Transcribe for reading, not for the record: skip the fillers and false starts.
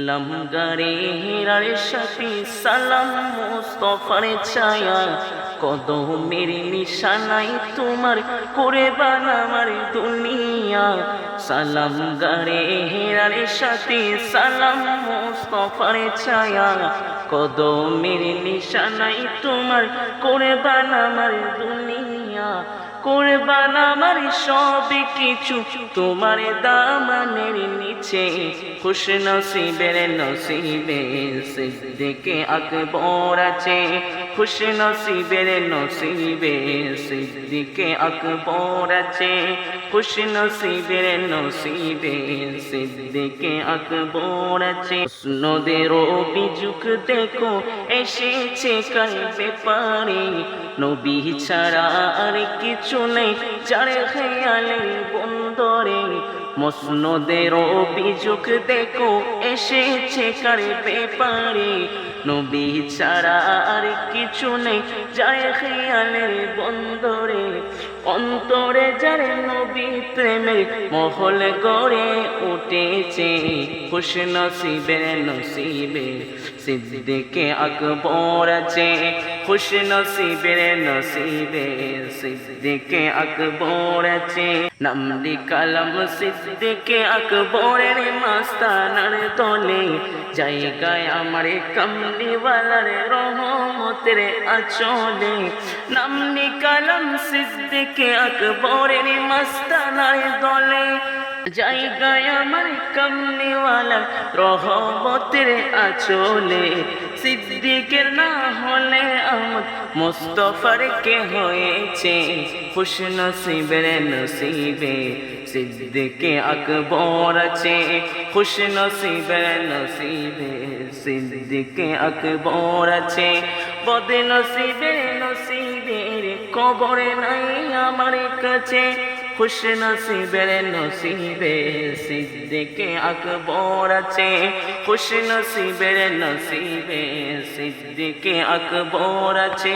লমগারে হীরার সাথী সালাম মুস্তফার ছায়া কদমের নিশানায় তোমার করে বানামার দুনিয়া। সালাম গারে হীরার সাথী সালাম মুস্তফার ছায়া কদমের নিশানায় তোমার করে বানামার দুনিয়া। কুরবান আমার সব কিছু তোমার দামানের নিচে। খুশ নসিবের নসিবে সিদ্দিকে আকবর আছে। খুশ নসিবের নসিবে সিদ্দিকে আকবর আছে। খুশ নসিবের নসিবে সিদ্দিকে আকবর আছে। নদের অভিযোগ দেখো এসেছে কার ব্যাপারে। নবী ছাড়া আর কিছু নেই যার খেয়ালের বন্দরে। মসনদের অভিযোগ দেখো এসেছে কার ব্যাপারে। নবী ছাড়া আর কিছু নেই যার খেয়ালের বন্দরে। অন্তরে যার নবী প্রেমের মহল গড়ে উঠেছে। খুশ নসিবের নসিবে সিদ্দিকে আকবর আছে। খুশ নসিবের নসিবে সিদ্দিকে আকবর আছে। নাম লিখালাম সিদ্দিকে আকবরের মাস্তানার দলে। জায়গায় আমার কামলিওয়ালার রহমতের আঁচলে। নাম লিখালাম সিদ্দিকে আকবরের মাস্তানার দলে। জায়গায় আমার কামলিওয়ালার রহমতের আঁচলে। সিদ্দিকের না হলে আমার মুস্তফার কে হয়েছে। খুশ নসিবের নসিবে সিদ্দিকে আকবর আছে। খুশ নসিবের নসিবে সিদ্দিকে আকবর আছে। বদ নসিবের নসিবের কবরে নাই আমার কাছে। খুশ নসিবের নসিবে সিদ্দিকে আকবর আছে। খুশ নসিবের নসিবে সিদ্দিকে আকবর আছে।